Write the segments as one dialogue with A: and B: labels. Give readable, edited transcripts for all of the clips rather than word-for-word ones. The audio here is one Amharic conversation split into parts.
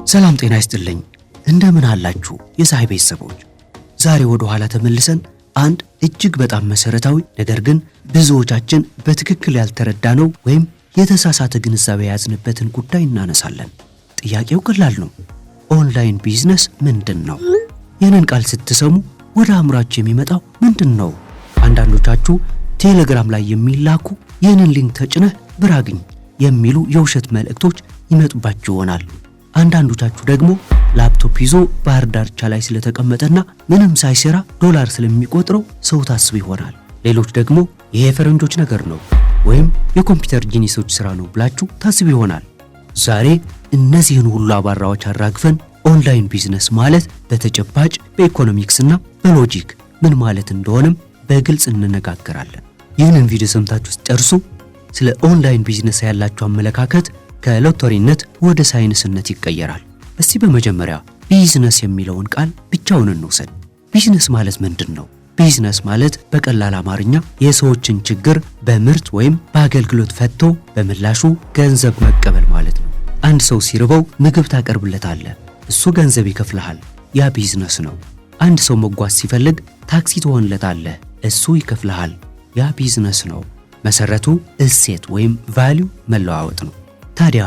A: ሰላም ጤና ይስጥልኝ። እንደምን አላችሁ የሳይ ቤተሰቦች? ዛሬ ወደ ኋላ ተመልሰን አንድ እጅግ በጣም መሰረታዊ ነገር ግን ብዙዎቻችን በትክክል ያልተረዳነው ወይም የተሳሳተ ግንዛቤ ያዝንበትን ጉዳይ እናነሳለን። ጥያቄው ቀላል ነው። ኦንላይን ቢዝነስ ምንድነው? የነን ቃል ስትሰሙ ወደ አእምሯችሁ የሚመጣው ምንድነው? አንዳንዶቻችሁ ቴሌግራም ላይ የሚላኩ የነን ሊንክ ተጭነህ ብር አግኝ የሚሉ የውሸት መልእክቶች ይመጡባችሁ ይሆናል። አንዳንዶቻችሁ ደግሞ ላፕቶፕ ይዞ ባህር ዳርቻ ላይ ስለተቀመጠና ምንም ሳይሰራ ዶላር ስለሚቆጥረው ሰው ታስቡ ይሆናል። ሌሎች ደግሞ ይሄ የፈረንጆች ነገር ነው ወይም የኮምፒውተር ጂኒሶች ስራ ነው ብላችሁ ታስቡ ይሆናል። ዛሬ እነዚህን ሁሉ አባራዎች አራግፈን ኦንላይን ቢዝነስ ማለት በተጨባጭ በኢኮኖሚክስና በሎጂክ ምን ማለት እንደሆነም በግልጽ እንነጋገራለን። ይህንን ቪዲዮ ሰምታችሁ ስትጨርሱ ስለ ኦንላይን ቢዝነስ ያላችሁ አመለካከት ከሎተሪነት ወደ ሳይንስነት ይቀየራል። እስቲ በመጀመሪያ ቢዝነስ የሚለውን ቃል ብቻውን እንውሰድ። ቢዝነስ ማለት ምንድነው? ቢዝነስ ማለት በቀላል አማርኛ የሰዎችን ችግር በምርት ወይም በአገልግሎት ፈትቶ በምላሹ ገንዘብ መቀበል ማለት ነው። አንድ ሰው ሲርበው ምግብ ታቀርብለታለህ፣ እሱ ገንዘብ ይከፍልሃል፣ ያ ቢዝነስ ነው። አንድ ሰው መጓዝ ሲፈልግ ታክሲ ትሆንለታለህ፣ እሱ ይከፍልሃል፣ ያ ቢዝነስ ነው። መሰረቱ እሴት ወይም ቫልዩ መለዋወጥ ነው። ታዲያ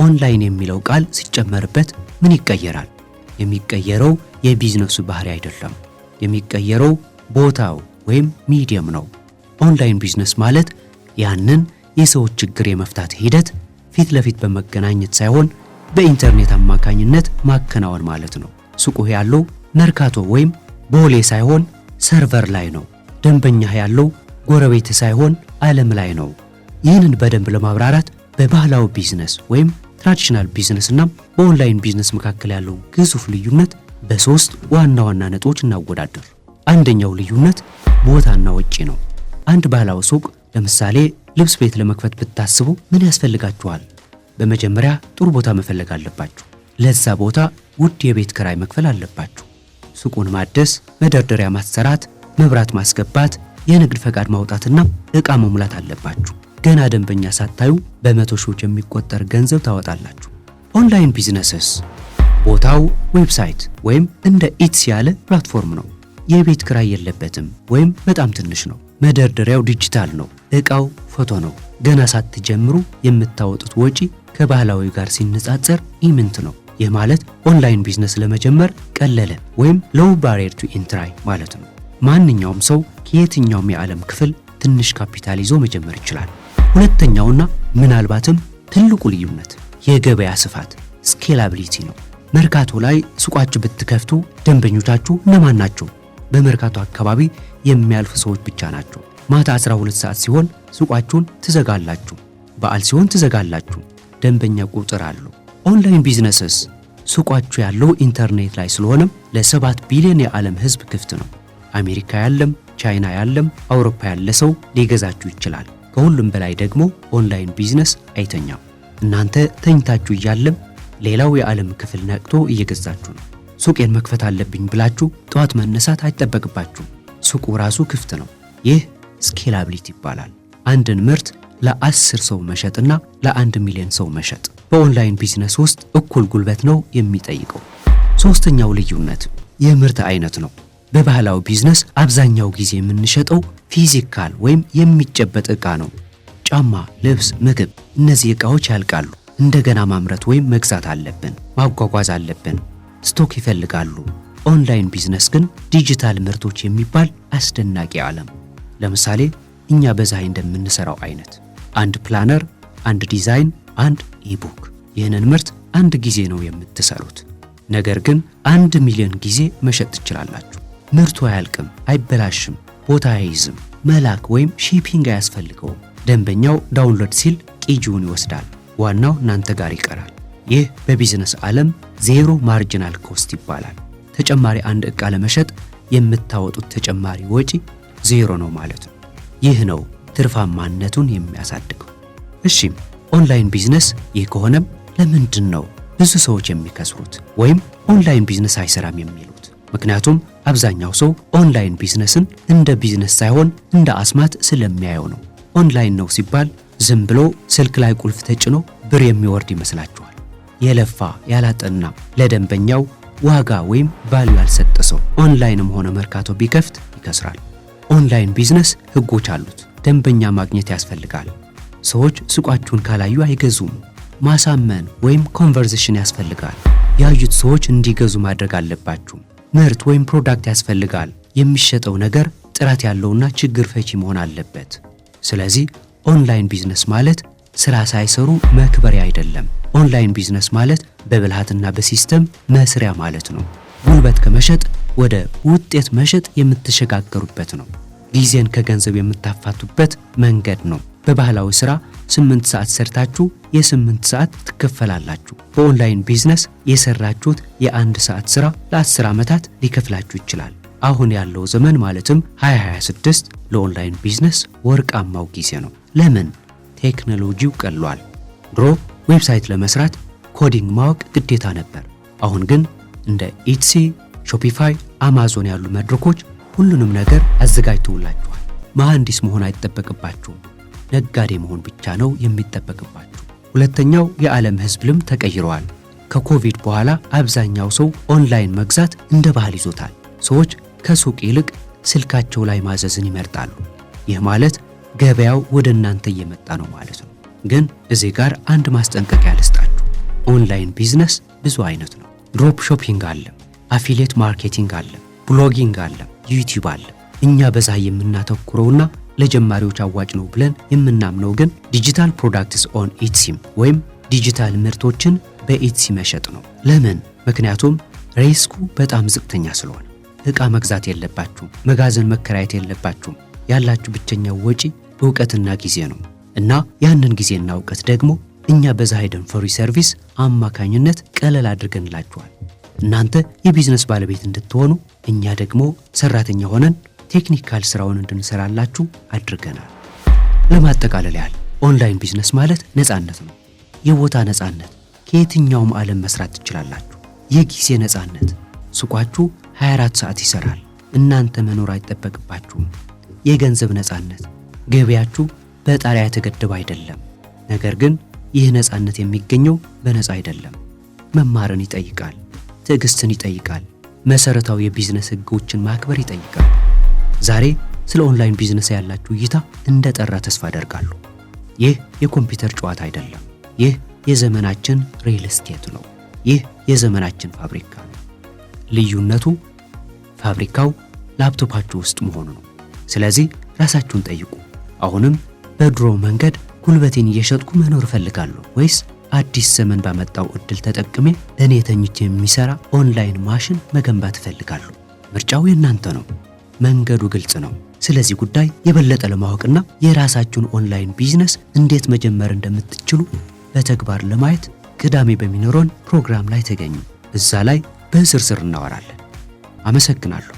A: ኦንላይን የሚለው ቃል ሲጨመርበት ምን ይቀየራል? የሚቀየረው የቢዝነሱ ባህሪ አይደለም። የሚቀየረው ቦታው ወይም ሚዲየም ነው። ኦንላይን ቢዝነስ ማለት ያንን የሰዎች ችግር የመፍታት ሂደት ፊት ለፊት በመገናኘት ሳይሆን በኢንተርኔት አማካኝነት ማከናወን ማለት ነው። ሱቁ ያለው መርካቶ ወይም ቦሌ ሳይሆን ሰርቨር ላይ ነው። ደንበኛ ያለው ጎረቤት ሳይሆን ዓለም ላይ ነው። ይህንን በደንብ ለማብራራት በባህላዊ ቢዝነስ ወይም ትራዲሽናል ቢዝነስ እና በኦንላይን ቢዝነስ መካከል ያለው ግዙፍ ልዩነት በሶስት ዋና ዋና ነጥቦች እናወዳደር። አንደኛው ልዩነት ቦታና ወጪ ነው። አንድ ባህላዊ ሱቅ ለምሳሌ ልብስ ቤት ለመክፈት ብታስቡ ምን ያስፈልጋችኋል? በመጀመሪያ ጥሩ ቦታ መፈለግ አለባችሁ። ለዛ ቦታ ውድ የቤት ኪራይ መክፈል አለባችሁ። ሱቁን ማደስ፣ መደርደሪያ ማሰራት፣ መብራት ማስገባት፣ የንግድ ፈቃድ ማውጣትና ዕቃ መሙላት አለባችሁ። ገና ደንበኛ ሳታዩ በመቶ ሺዎች የሚቆጠር ገንዘብ ታወጣላችሁ። ኦንላይን ቢዝነስስ ቦታው ዌብሳይት ወይም እንደ ኢትስ ያለ ፕላትፎርም ነው። የቤት ኪራይ የለበትም ወይም በጣም ትንሽ ነው። መደርደሪያው ዲጂታል ነው። ዕቃው ፎቶ ነው። ገና ሳትጀምሩ የምታወጡት ወጪ ከባህላዊ ጋር ሲነጻጸር ኢምንት ነው። ይህ ማለት ኦንላይን ቢዝነስ ለመጀመር ቀለለ ወይም ሎው ባሪየር ቱ ኢንትሪ ማለት ነው። ማንኛውም ሰው ከየትኛውም የዓለም ክፍል ትንሽ ካፒታል ይዞ መጀመር ይችላል። ሁለተኛውና ምናልባትም ትልቁ ልዩነት የገበያ ስፋት ስኬላቢሊቲ ነው። መርካቶ ላይ ሱቃችሁ ብትከፍቱ ደንበኞቻችሁ እነማን ናቸው? በመርካቶ አካባቢ የሚያልፉ ሰዎች ብቻ ናቸው። ማታ 12 ሰዓት ሲሆን ሱቃችሁን ትዘጋላችሁ። በዓል ሲሆን ትዘጋላችሁ። ደንበኛ ቁጥር አለው። ኦንላይን ቢዝነስስ ሱቃችሁ ያለው ኢንተርኔት ላይ ስለሆነም ለ7 ቢሊዮን የዓለም ሕዝብ ክፍት ነው። አሜሪካ ያለም፣ ቻይና ያለም፣ አውሮፓ ያለ ሰው ሊገዛችሁ ይችላል። ከሁሉም በላይ ደግሞ ኦንላይን ቢዝነስ አይተኛም። እናንተ ተኝታችሁ እያለም ሌላው የዓለም ክፍል ነቅቶ እየገዛችሁ ነው። ሱቄን መክፈት አለብኝ ብላችሁ ጠዋት መነሳት አይጠበቅባችሁም። ሱቁ ራሱ ክፍት ነው። ይህ ስኬላቢሊቲ ይባላል። አንድን ምርት ለ10 ሰው መሸጥና ለ1 ሚሊዮን ሰው መሸጥ በኦንላይን ቢዝነስ ውስጥ እኩል ጉልበት ነው የሚጠይቀው። ሶስተኛው ልዩነት የምርት አይነት ነው። በባህላዊ ቢዝነስ አብዛኛው ጊዜ የምንሸጠው ፊዚካል ወይም የሚጨበጥ ዕቃ ነው። ጫማ፣ ልብስ፣ ምግብ፣ እነዚህ ዕቃዎች ያልቃሉ። እንደገና ማምረት ወይም መግዛት አለብን፣ ማጓጓዝ አለብን፣ ስቶክ ይፈልጋሉ። ኦንላይን ቢዝነስ ግን ዲጂታል ምርቶች የሚባል አስደናቂ ዓለም። ለምሳሌ እኛ በዛይ እንደምንሰራው አይነት አንድ ፕላነር፣ አንድ ዲዛይን፣ አንድ ኢቡክ። ይህንን ምርት አንድ ጊዜ ነው የምትሰሩት፣ ነገር ግን 1 ሚሊዮን ጊዜ መሸጥ ትችላላችሁ። ምርቱ አያልቅም፣ አይበላሽም፣ ቦታ አይይዝም፣ መላክ ወይም ሺፒንግ አያስፈልገውም። ደንበኛው ዳውንሎድ ሲል ቅጂውን ይወስዳል፣ ዋናው እናንተ ጋር ይቀራል። ይህ በቢዝነስ ዓለም ዜሮ ማርጂናል ኮስት ይባላል። ተጨማሪ አንድ ዕቃ ለመሸጥ የምታወጡት ተጨማሪ ወጪ ዜሮ ነው ማለት ነው። ይህ ነው ትርፋማነቱን የሚያሳድገው። እሺም ኦንላይን ቢዝነስ ይህ ከሆነም ለምንድን ነው ብዙ ሰዎች የሚከስሩት ወይም ኦንላይን ቢዝነስ አይሰራም የሚሉት? ምክንያቱም አብዛኛው ሰው ኦንላይን ቢዝነስን እንደ ቢዝነስ ሳይሆን እንደ አስማት ስለሚያየው ነው። ኦንላይን ነው ሲባል ዝም ብሎ ስልክ ላይ ቁልፍ ተጭኖ ብር የሚወርድ ይመስላችኋል። የለፋ ያላጠና ለደንበኛው ዋጋ ወይም ቫልዩ ያልሰጠ ሰው ኦንላይንም ሆነ መርካቶ ቢከፍት ይከስራል። ኦንላይን ቢዝነስ ህጎች አሉት። ደንበኛ ማግኘት ያስፈልጋል። ሰዎች ሱቃችሁን ካላዩ አይገዙም። ማሳመን ወይም ኮንቨርሴሽን ያስፈልጋል። ያዩት ሰዎች እንዲገዙ ማድረግ አለባችሁ። ምርት ወይም ፕሮዳክት ያስፈልጋል። የሚሸጠው ነገር ጥራት ያለውና ችግር ፈቺ መሆን አለበት። ስለዚህ ኦንላይን ቢዝነስ ማለት ስራ ሳይሰሩ መክበሪያ አይደለም። ኦንላይን ቢዝነስ ማለት በብልሃትና በሲስተም መስሪያ ማለት ነው። ጉልበት ከመሸጥ ወደ ውጤት መሸጥ የምትሸጋገሩበት ነው። ጊዜን ከገንዘብ የምታፋቱበት መንገድ ነው። በባህላዊ ስራ 8 ሰዓት ሰርታችሁ የ8 ሰዓት ትከፈላላችሁ። በኦንላይን ቢዝነስ የሰራችሁት የ1 ሰዓት ስራ ለ10 ዓመታት ሊከፍላችሁ ይችላል። አሁን ያለው ዘመን ማለትም 2026 ለኦንላይን ቢዝነስ ወርቃማው ጊዜ ነው። ለምን? ቴክኖሎጂው ቀሏል። ድሮ ዌብሳይት ለመስራት ኮዲንግ ማወቅ ግዴታ ነበር። አሁን ግን እንደ ኢትሲ፣ ሾፒፋይ፣ አማዞን ያሉ መድረኮች ሁሉንም ነገር አዘጋጅተውላችኋል። መሐንዲስ መሆን አይጠበቅባችሁም። ነጋዴ መሆን ብቻ ነው የሚጠበቅባችሁ። ሁለተኛው የዓለም ህዝብ ልምድ ተቀይረዋል። ከኮቪድ በኋላ አብዛኛው ሰው ኦንላይን መግዛት እንደ ባህል ይዞታል። ሰዎች ከሱቅ ይልቅ ስልካቸው ላይ ማዘዝን ይመርጣሉ። ይህ ማለት ገበያው ወደ እናንተ እየመጣ ነው ማለት ነው። ግን እዚህ ጋር አንድ ማስጠንቀቂያ ልስጣችሁ። ኦንላይን ቢዝነስ ብዙ አይነት ነው። ድሮፕ ሾፒንግ አለ፣ አፊሊየት ማርኬቲንግ አለ፣ ብሎጊንግ አለ፣ ዩቲዩብ አለ። እኛ በዛ የምናተኩረውና ለጀማሪዎች አዋጭ ነው ብለን የምናምነው ግን ዲጂታል ፕሮዳክትስ ኦን ኢትሲም ወይም ዲጂታል ምርቶችን በኢትሲ መሸጥ ነው። ለምን? ምክንያቱም ሪስኩ በጣም ዝቅተኛ ስለሆነ። ዕቃ መግዛት የለባችሁም፣ መጋዘን መከራየት የለባችሁም። ያላችሁ ብቸኛው ወጪ ዕውቀትና ጊዜ ነው። እና ያንን ጊዜና ዕውቀት ደግሞ እኛ በዛይደን ፍሪ ሰርቪስ አማካኝነት ቀለል አድርገንላችኋል። እናንተ የቢዝነስ ባለቤት እንድትሆኑ፣ እኛ ደግሞ ሰራተኛ ሆነን ቴክኒካል ስራውን እንድንሰራላችሁ አድርገናል። ለማጠቃለል ያህል ኦንላይን ቢዝነስ ማለት ነፃነት ነው። የቦታ ነፃነት፣ ከየትኛውም ዓለም መስራት ትችላላችሁ። የጊዜ ነፃነት፣ ሱቃችሁ 24 ሰዓት ይሰራል፣ እናንተ መኖር አይጠበቅባችሁም። የገንዘብ ነፃነት፣ ገበያችሁ በጣሪያ የተገደበ አይደለም። ነገር ግን ይህ ነፃነት የሚገኘው በነፃ አይደለም። መማርን ይጠይቃል፣ ትዕግስትን ይጠይቃል፣ መሰረታዊ የቢዝነስ ህጎችን ማክበር ይጠይቃል። ዛሬ ስለ ኦንላይን ቢዝነስ ያላችሁ እይታ እንደጠራ ተስፋ አደርጋለሁ። ይህ የኮምፒውተር ጨዋታ አይደለም። ይህ የዘመናችን ሪል ስቴት ነው። ይህ የዘመናችን ፋብሪካ ነው። ልዩነቱ ፋብሪካው ላፕቶፓችሁ ውስጥ መሆኑ ነው። ስለዚህ ራሳችሁን ጠይቁ። አሁንም በድሮ መንገድ ጉልበቴን እየሸጥኩ መኖር እፈልጋለሁ ወይስ አዲስ ዘመን ባመጣው እድል ተጠቅሜ እኔ ተኝቼ የሚሰራ ኦንላይን ማሽን መገንባት እፈልጋለሁ? ምርጫው የእናንተ ነው። መንገዱ ግልጽ ነው። ስለዚህ ጉዳይ የበለጠ ለማወቅና የራሳችሁን ኦንላይን ቢዝነስ እንዴት መጀመር እንደምትችሉ በተግባር ለማየት ቅዳሜ በሚኖረን ፕሮግራም ላይ ተገኙ። እዛ ላይ በዝርዝር እናወራለን። አመሰግናለሁ።